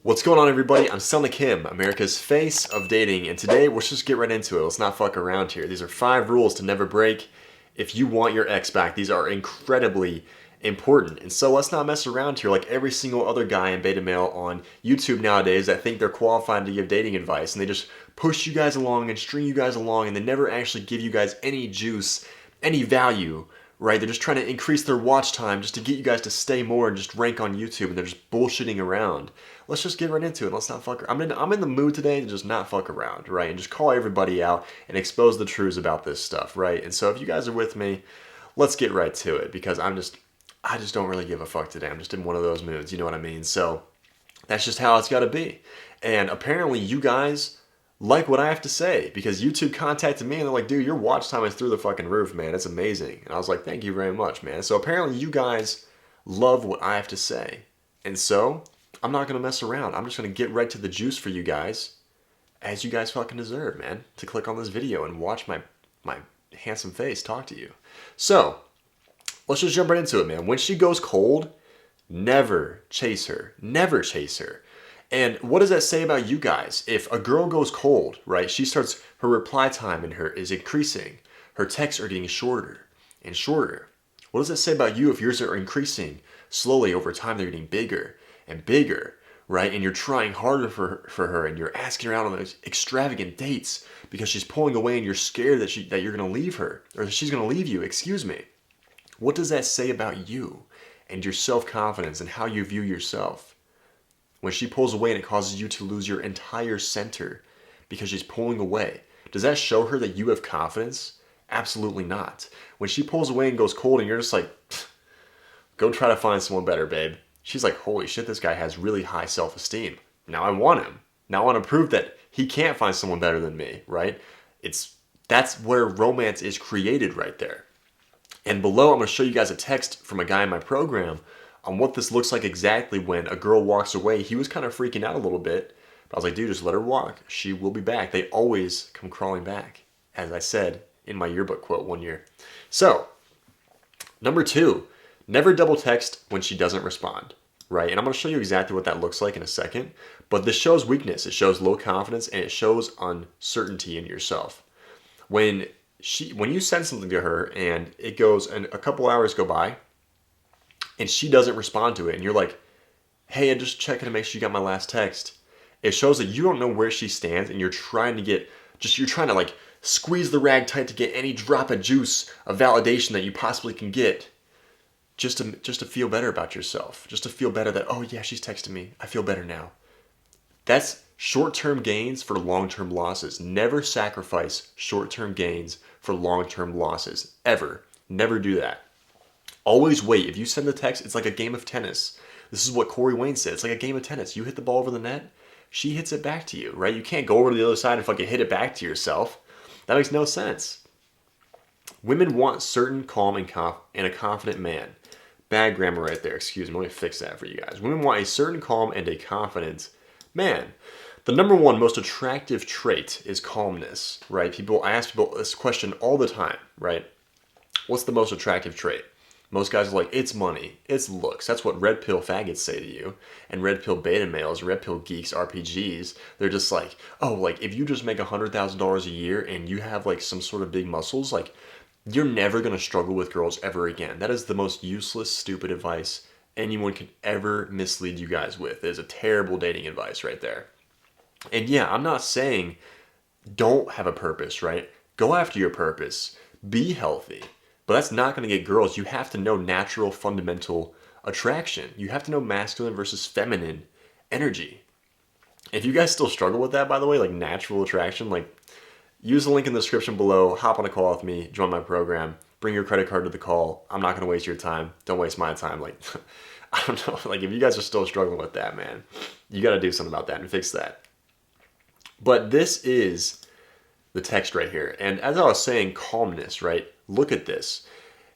What's going on, everybody? I'm Selna, America's face of dating, and today let's just get right into it. Let's not fuck around here. These are 5 rules to never break if you want your ex back. These are incredibly important, and so let's not mess around here like every single other guy in beta male on YouTube nowadays that think they're qualified to give dating advice, and they just push you guys along and string you guys along, and they never actually give you guys any juice, any value. Right? They're just trying to increase their watch time just to get you guys to stay more and just rank on YouTube, and they're just bullshitting around. Let's just get right into it. Let's not fuck. I'm in the mood today to just not fuck around, right? And just call everybody out and expose the truths about this stuff, right? And so if you guys are with me, let's get right to it because I just don't really give a fuck today. I'm just in one of those moods, you know what I mean? So that's just how it's got to be. And apparently you guys like what I have to say because YouTube contacted me and they're like, dude, your watch time is through the fucking roof, man. It's amazing. And I was like, thank you very much, man. So apparently you guys love what I have to say. And so I'm not going to mess around. I'm just going to get right to the juice for you guys as you guys fucking deserve, man, to click on this video and watch my handsome face talk to you. So let's just jump right into it, man. When she goes cold, never chase her. Never chase her. And what does that say about you guys? If a girl goes cold, right, her reply time in her is increasing. Her texts are getting shorter and shorter. What does that say about you if yours are increasing slowly over time? They're getting bigger and bigger, right? And you're trying harder for her and you're asking her out on those extravagant dates because she's pulling away and you're scared that you're going to leave her or that she's going to leave you, excuse me. What does that say about you and your self-confidence and how you view yourself? When she pulls away and it causes you to lose your entire center because she's pulling away, does that show her that you have confidence? Absolutely not. When she pulls away and goes cold and you're just like, go try to find someone better, babe. She's like, holy shit, this guy has really high self-esteem. Now I want him. Now I want to prove that he can't find someone better than me, right? That's where romance is created right there. And below, I'm going to show you guys a text from a guy in my program on what this looks like exactly when a girl walks away. He was kind of freaking out a little bit. But I was like, dude, just let her walk. She will be back. They always come crawling back, as I said in my yearbook quote one year. So, number 2, never double text when she doesn't respond, right? And I'm going to show you exactly what that looks like in a second. But this shows weakness. It shows low confidence, and it shows uncertainty in yourself. When you send something to her and it goes, and a couple hours go by, and she doesn't respond to it, and you're like, hey, I'm just checking to make sure you got my last text. It shows that you don't know where she stands, and you're trying to like squeeze the rag tight to get any drop of juice of validation that you possibly can get, just to feel better about yourself, just to feel better that, oh yeah, she's texting me, I feel better now. That's short-term gains for long-term losses. Never sacrifice short-term gains for long-term losses, ever. Never do that. Always wait. If you send a text, it's like a game of tennis. This is what Corey Wayne said. It's like a game of tennis. You hit the ball over the net, she hits it back to you, right? You can't go over to the other side and fucking hit it back to yourself. That makes no sense. Women want certain, calm, and a confident man. Bad grammar right there. Excuse me. Let me fix that for you guys. Women want a certain, calm, and a confident man. The number 1 most attractive trait is calmness, right? I ask people this question all the time, right? What's the most attractive trait? Most guys are like, it's money, it's looks. That's what red pill faggots say to you. And red pill beta males, red pill geeks, RPGs, they're just like, oh, like if you just make $100,000 a year and you have like some sort of big muscles, like you're never going to struggle with girls ever again. That is the most useless, stupid advice anyone can ever mislead you guys with. It is a terrible dating advice right there. And yeah, I'm not saying don't have a purpose, right? Go after your purpose. Be healthy. But that's not going to get girls. You have to know natural, fundamental attraction. You have to know masculine versus feminine energy. If you guys still struggle with that, by the way, like natural attraction, like use the link in the description below, hop on a call with me, join my program, bring your credit card to the call. I'm not going to waste your time. Don't waste my time. Like, I don't know. Like if you guys are still struggling with that, man, you got to do something about that and fix that. But this is the text right here. And as I was saying, calmness, right? Look at this.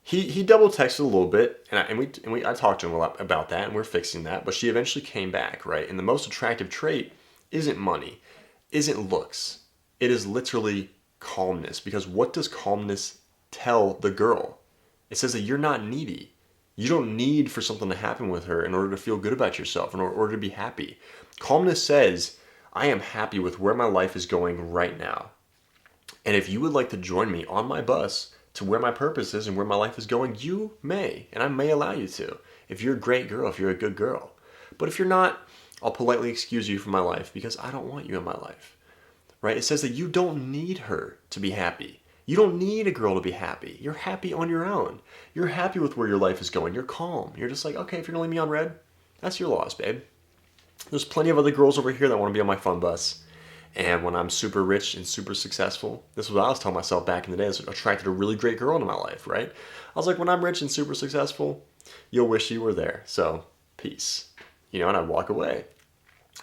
He double texted a little bit, and I talked to him a lot about that, and we're fixing that. But she eventually came back, right? And the most attractive trait isn't money, isn't looks. It is literally calmness. Because what does calmness tell the girl? It says that you're not needy. You don't need for something to happen with her in order to feel good about yourself, in order to be happy. Calmness says, I am happy with where my life is going right now. And if you would like to join me on my bus to where my purpose is and where my life is going, you may, and I may allow you to. If you're a great girl, if you're a good girl. But if you're not, I'll politely excuse you from my life because I don't want you in my life. Right? It says that you don't need her to be happy. You don't need a girl to be happy. You're happy on your own. You're happy with where your life is going. You're calm. You're just like, okay, if you're gonna leave me on red, that's your loss, babe. There's plenty of other girls over here that want to be on my fun bus. And when I'm super rich and super successful, this is what I was telling myself back in the day. I was attracted a really great girl into my life, right? I was like, when I'm rich and super successful, you'll wish you were there. So, peace. You know, and I'd walk away.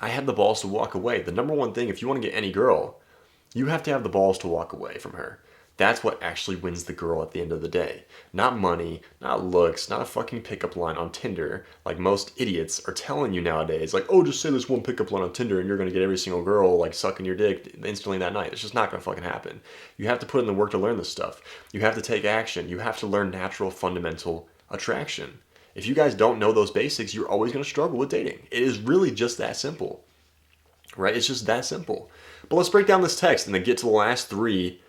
I had the balls to walk away. The number one thing, if you want to get any girl, you have to have the balls to walk away from her. That's what actually wins the girl at the end of the day. Not money, not looks, not a fucking pickup line on Tinder, like most idiots are telling you nowadays. Like, oh, just say this one pickup line on Tinder and you're going to get every single girl, like, sucking your dick instantly that night. It's just not going to fucking happen. You have to put in the work to learn this stuff. You have to take action. You have to learn natural, fundamental attraction. If you guys don't know those basics, you're always going to struggle with dating. It is really just that simple. Right? It's just that simple. But let's break down this text and then get to the last three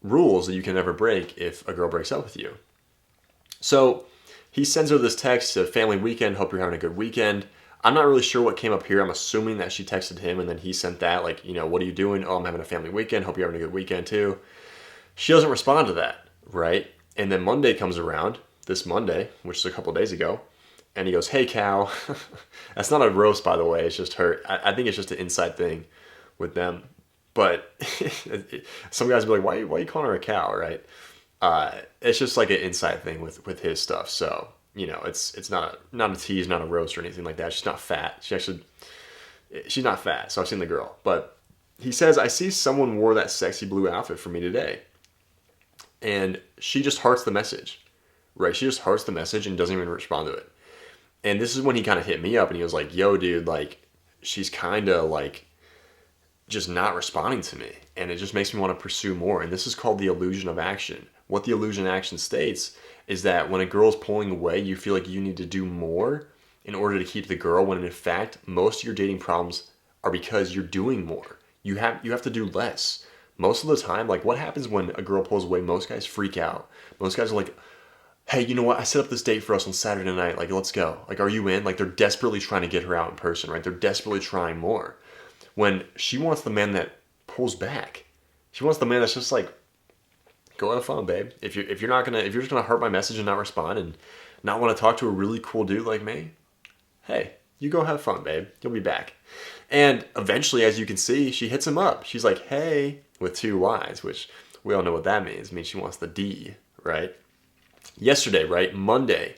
rules that you can never break if a girl breaks up with you. So he sends her this text, a family weekend, hope you're having a good weekend. I'm not really sure what came up here. I'm assuming that she texted him and then he sent that, like, you know, what are you doing? Oh, I'm having a family weekend, hope you're having a good weekend too. She doesn't respond to that, right? And then Monday comes around, this Monday, which is a couple of days ago, and he goes, hey, Cal. That's not a roast, by the way. It's just her. I think it's just an inside thing with them. But some guys will be like, why are you calling her a cow, right? It's just like an inside thing with his stuff. So, you know, it's not a tease, not a roast or anything like that. She's not fat. She's not fat. So I've seen the girl. But he says, I see someone wore that sexy blue outfit for me today. And she just hearts the message, right? She just hearts the message and doesn't even respond to it. And this is when he kind of hit me up and he was like, yo, dude, like, she's kind of like just not responding to me. And it just makes me want to pursue more. And this is called the illusion of action. What the illusion of action states is that when a girl's pulling away, you feel like you need to do more in order to keep the girl, when in fact, most of your dating problems are because you're doing more. You have to do less. Most of the time, like, what happens when a girl pulls away? Most guys freak out. Most guys are like, hey, you know what? I set up this date for us on Saturday night. Like, let's go. Like, are you in? Like, they're desperately trying to get her out in person, right? They're desperately trying more. When she wants the man that pulls back. She wants the man that's just like, go have fun, babe. If you're just gonna heart my message and not respond and not want to talk to a really cool dude like me, hey, you go have fun, babe. You'll be back. And eventually, as you can see, she hits him up. She's like, hey, with two Y's, which we all know what that means. It means she wants the D, right? Yesterday, right? Monday.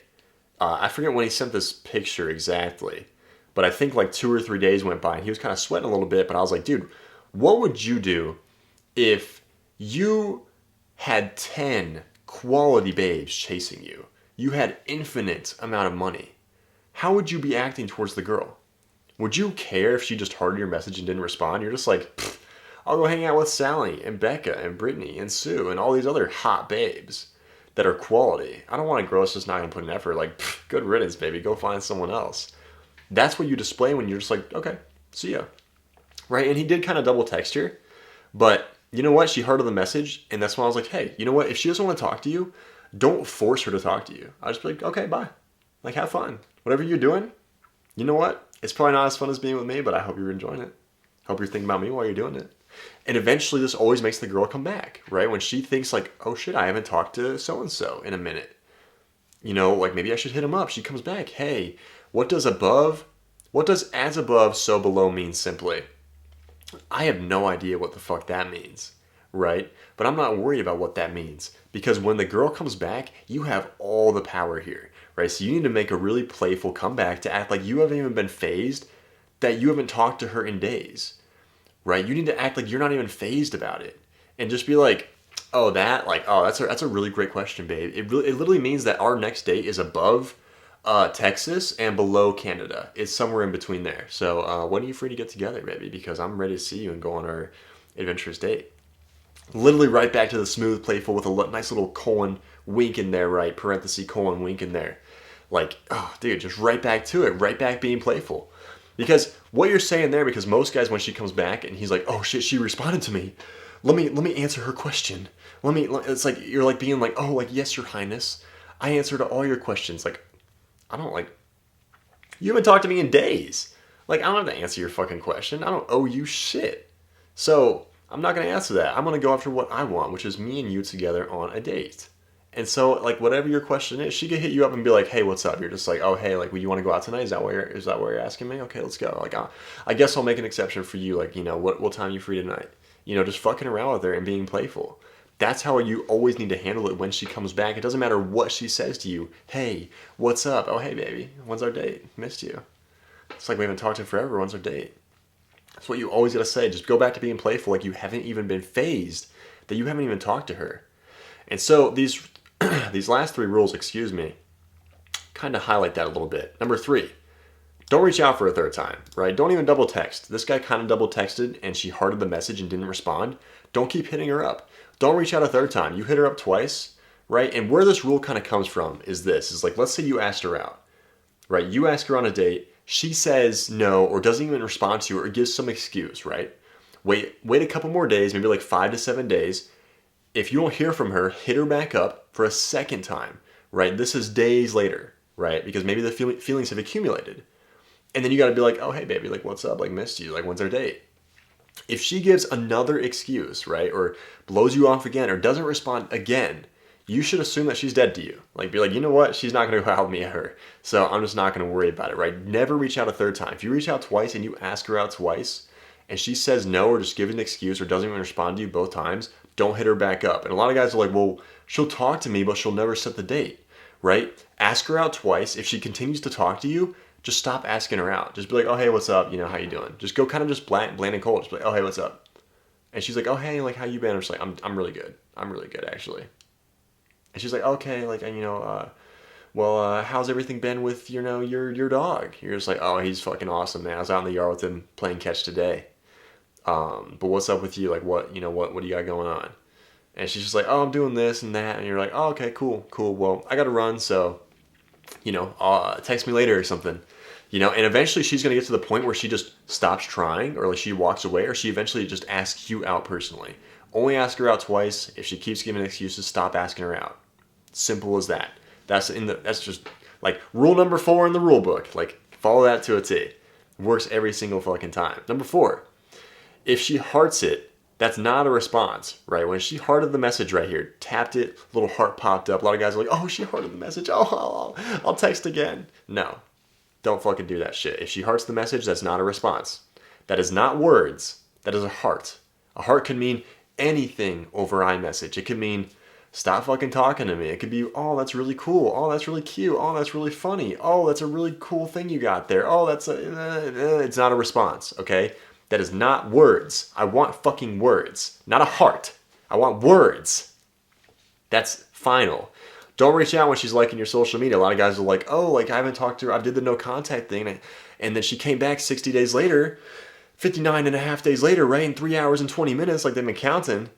I forget when he sent this picture exactly, but I think like 2 or 3 days went by and he was kind of sweating a little bit, but I was like, dude, what would you do if you had 10 quality babes chasing you? You had infinite amount of money. How would you be acting towards the girl? Would you care if she just hearted your message and didn't respond? You're just like, I'll go hang out with Sally and Becca and Brittany and Sue and all these other hot babes that are quality. I don't want a girl that's just not going to put an effort. Like, good riddance, baby. Go find someone else. That's what you display when you're just like, okay, see ya. Right? And he did kind of double text her. But you know what? She heard of the message. And that's when I was like, hey, you know what? If she doesn't want to talk to you, don't force her to talk to you. I'll just be like, okay, bye. Like, have fun. Whatever you're doing, you know what? It's probably not as fun as being with me, but I hope you're enjoying it. Hope you're thinking about me while you're doing it. And eventually this always makes the girl come back, right? When she thinks like, oh shit, I haven't talked to so-and-so in a minute. You know, like maybe I should hit him up. She comes back. Hey, what does as above, so below mean simply? I have no idea what the fuck that means, right? But I'm not worried about what that means because when the girl comes back, you have all the power here, right? So you need to make a really playful comeback to act like you haven't even been phased, that you haven't talked to her in days. Right? You need to act like you're not even phased about it. And just be like, oh, that's a really great question, babe. It literally means that our next date is above Texas and below Canada. It's somewhere in between there. So when are you free to get together, baby? Because I'm ready to see you and go on our adventurous date. Literally right back to the smooth, playful with a nice little colon wink in there, right? Parenthesis, colon wink in there. Like, oh, dude, just right back to it. Right back being playful. Because what you're saying there, because most guys, when she comes back and he's like, oh shit, she responded to me. Let me answer her question. It's like, you're like being like, oh, like, yes, your highness. I answer to all your questions. Like, I don't like, you haven't talked to me in days. Like, I don't have to answer your fucking question. I don't owe you shit. So, I'm not going to answer that. I'm going to go after what I want, which is me and you together on a date. And so, like, whatever your question is, she could hit you up and be like, hey, what's up? You're just like, oh, hey, like, well, you want to go out tonight? Is that why you're asking me? Okay, let's go. Like, I guess I'll make an exception for you. Like, what time are you free tonight? Just fucking around with her and being playful. That's how you always need to handle it when she comes back. It doesn't matter what she says to you. Hey, what's up? Oh, hey, baby. When's our date? Missed you. It's like we haven't talked in forever. When's our date? That's what you always got to say. Just go back to being playful, like you haven't even been phased, that you haven't even talked to her. And so these these last 3 rules, kind of highlight that a little bit. Number 3, don't reach out for a 3rd time, right? Don't even double text. This guy kind of double texted and she hearted the message and didn't respond. Don't keep hitting her up. Don't reach out a 3rd time. You hit her up twice, right? And where this rule kind of comes from is this. Is like, let's say you asked her out, right? You ask her on a date. She says no or doesn't even respond to you or gives some excuse, right? Wait a couple more days, maybe like 5 to 7 days. If you don't hear from her, hit her back up for a 2nd time, right? This is days later, right? Because maybe the feelings have accumulated. And then you got to be like, oh, hey, baby, like, what's up? Like, missed you. Like, when's our date? If she gives another excuse, right, or blows you off again or doesn't respond again, you should assume that she's dead to you. Like, be like, you know what? She's not going to help me her. So I'm just not going to worry about it, right? Never reach out a 3rd time. If you reach out twice and you ask her out twice and she says no or just gives an excuse or doesn't even respond to you both times, don't hit her back up. And a lot of guys are like, well, she'll talk to me, but she'll never set the date, right? Ask her out twice. If she continues to talk to you, just stop asking her out. Just be like, oh, hey, what's up? How you doing? Just go kind of just bland and cold. Just be like, oh, hey, what's up? And she's like, oh, hey, like, how you been? I'm just like, I'm really good. I'm really good, actually. And she's like, okay, like, well, how's everything been with, your dog? You're just like, oh, he's fucking awesome, man. I was out in the yard with him playing catch today. But what's up with you? Like, what do you got going on? And she's just like, oh, I'm doing this and that. And you're like, oh, okay, cool. Well, I got to run. So, text me later or something. And eventually she's going to get to the point where she just stops trying or like she walks away or she eventually just asks you out personally. Only ask her out twice. If she keeps giving excuses, stop asking her out. Simple as that. That's just like rule number 4 in the rule book. Like follow that to a T. Works every single fucking time. Number 4, if she hearts it, that's not a response, right? When she hearted the message right here, tapped it, little heart popped up. A lot of guys are like, oh, she hearted the message. Oh, I'll text again. No, don't fucking do that shit. If she hearts the message, that's not a response. That is not words. That is a heart. A heart can mean anything over iMessage. It could mean stop fucking talking to me. It could be, oh, that's really cool. Oh, that's really cute. Oh, that's really funny. Oh, that's a really cool thing you got there. Oh, it's not a response, okay? That is not words. I want fucking words, not a heart. I want words. That's final. Don't reach out when she's liking your social media. A lot of guys are like, oh, like I haven't talked to her. I did the no contact thing. And then she came back 60 days later, 59 and a half days later, right? In 3 hours and 20 minutes, like they've been counting.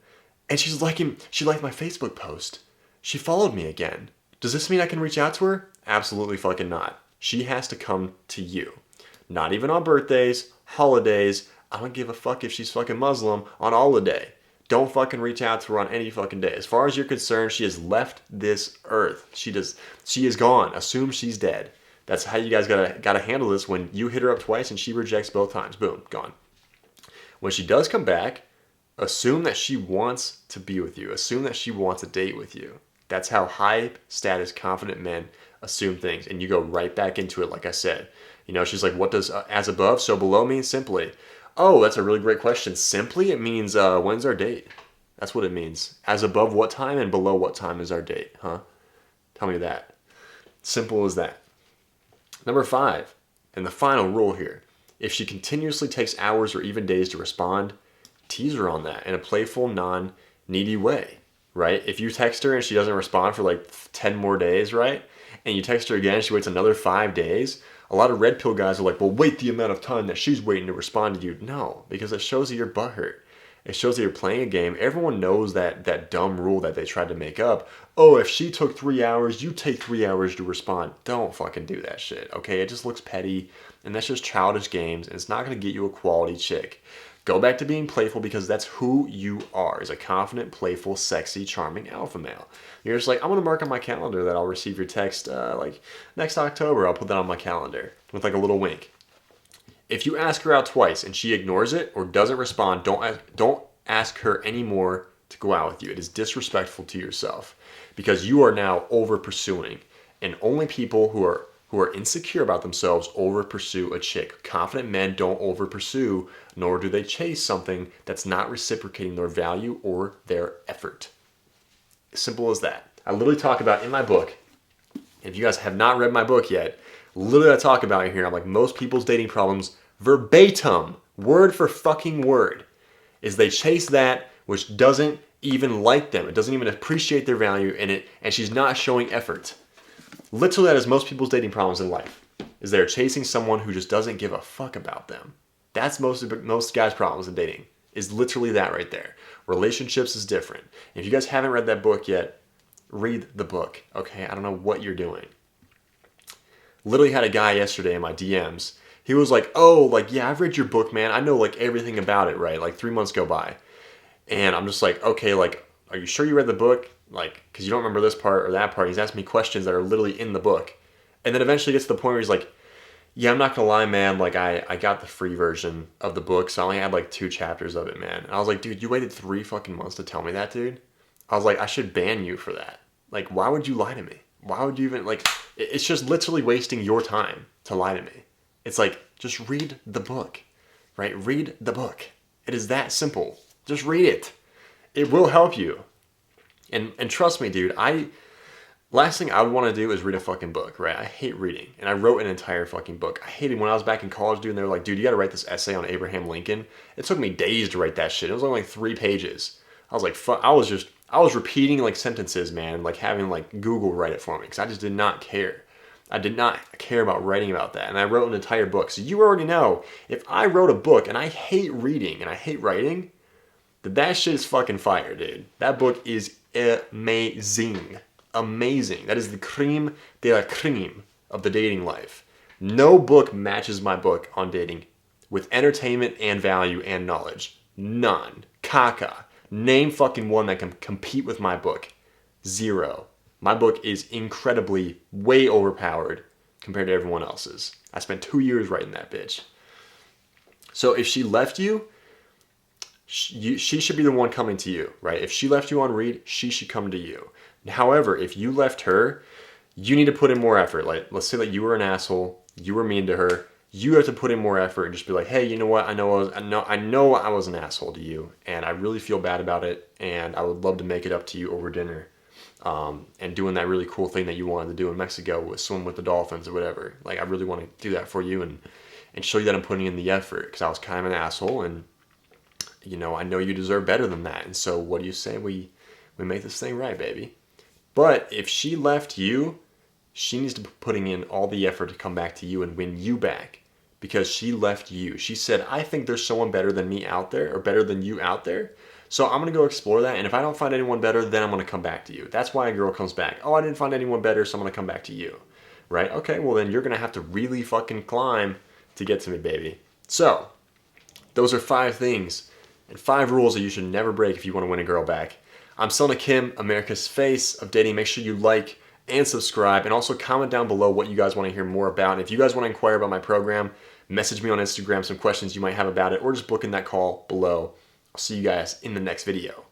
And she liked my Facebook post. She followed me again. Does this mean I can reach out to her? Absolutely fucking not. She has to come to you. Not even on birthdays, holidays. I don't give a fuck if she's fucking Muslim on holiday. Don't fucking reach out to her on any fucking day. As far as you're concerned, she has left this earth. She is gone. Assume she's dead. That's how you guys gotta handle this when you hit her up twice and she rejects both times. Boom, gone. When she does come back, assume that she wants to be with you. Assume that she wants a date with you. That's how high status, confident men assume things. And you go right back into it, like I said. She's like, what does as above, so below mean? Simply. Oh, that's a really great question. Simply, it means, when's our date? That's what it means. As above what time and below what time is our date, huh? Tell me that. Simple as that. Number 5, and the final rule here. If she continuously takes hours or even days to respond, tease her on that in a playful, non-needy way, right? If you text her and she doesn't respond for like 10 more days, right? And you text her again, she waits another 5 days. A lot of red pill guys are like, well, wait the amount of time that she's waiting to respond to you. No, because it shows that you're butthurt. It shows that you're playing a game. Everyone knows that dumb rule that they tried to make up. Oh, if she took 3 hours, you take 3 hours to respond. Don't fucking do that shit, okay? It just looks petty, and that's just childish games, and it's not going to get you a quality chick. Go back to being playful because that's who you are, is a confident, playful, sexy, charming alpha male. You're just like, I'm going to mark on my calendar that I'll receive your text like next October. I'll put that on my calendar with like a little wink. If you ask her out twice and she ignores it or doesn't respond, don't ask her anymore to go out with you. It is disrespectful to yourself because you are now over pursuing, and only people who are insecure about themselves over pursue a chick. Confident men don't over pursue, nor do they chase something that's not reciprocating their value or their effort. Simple as that. I literally talk about in my book. If you guys have not read my book yet, literally I talk about it here. I'm like, most people's dating problems, verbatim, word for fucking word, is they chase that which doesn't even like them. It doesn't even appreciate their value in it, and she's not showing effort. Literally, that is most people's dating problems in life, is they're chasing someone who just doesn't give a fuck about them. That's most guys' problems in dating, is literally that right there. Relationships is different. If you guys haven't read that book yet, read the book, okay? I don't know what you're doing. Literally had a guy yesterday in my DMs. He was like, oh, like, yeah, I've read your book, man. I know, like, everything about it, right? Like, 3 months go by. And I'm just like, okay, like, are you sure you read the book? Like, because you don't remember this part or that part. He's asking me questions that are literally in the book. And then eventually gets to the point where he's like, yeah, I'm not going to lie, man. Like, I got the free version of the book, so I only had, like, 2 chapters of it, man. And I was like, dude, you waited 3 fucking months to tell me that, dude? I was like, I should ban you for that. Like, why would you lie to me? Why would you even, like, it's just literally wasting your time to lie to me. It's like, just read the book, right? Read the book. It is that simple. Just read it. It will help you. And trust me, dude, last thing I would want to do is read a fucking book, right? I hate reading. And I wrote an entire fucking book. I hated when I was back in college, dude, and they were like, dude, you got to write this essay on Abraham Lincoln. It took me days to write that shit. It was only like 3 pages. I was like, fuck, I was repeating like sentences, man, like having like Google write it for me because I just did not care. I did not care about writing about that. And I wrote an entire book. So you already know, if I wrote a book and I hate reading and I hate writing, that shit is fucking fire, dude. That book is amazing. Amazing. That is the creme de la creme of the dating life. No book matches my book on dating with entertainment and value and knowledge. None. Caca. Name fucking one that can compete with my book. 0. My book is incredibly way overpowered compared to everyone else's. I spent 2 years writing that bitch. So if she left you, she should be the one coming to you, right? If she left you on read, she should come to you. However, if you left her, you need to put in more effort. Like, let's say that you were an asshole, you were mean to her. You have to put in more effort and just be like, hey, you know what? I know I was an asshole to you, and I really feel bad about it, and I would love to make it up to you over dinner. And doing that really cool thing that you wanted to do in Mexico with swim with the dolphins or whatever. Like, I really want to do that for you and show you that I'm putting in the effort because I was kind of an asshole, and you know, I know you deserve better than that. And so what do you say we make this thing right, baby? But if she left you, she needs to be putting in all the effort to come back to you and win you back because she left you. She said, I think there's someone better than me out there or better than you out there. So I'm going to go explore that. And if I don't find anyone better, then I'm going to come back to you. That's why a girl comes back. Oh, I didn't find anyone better, so I'm going to come back to you. Right? Okay, well then you're going to have to really fucking climb to get to me, baby. So those are 5 things and 5 rules that you should never break if you want to win a girl back. I'm Selna Kim, America's face of dating. Make sure you like and subscribe, and also comment down below what you guys want to hear more about. And if you guys want to inquire about my program, message me on Instagram some questions you might have about it, or just book in that call below. I'll see you guys in the next video.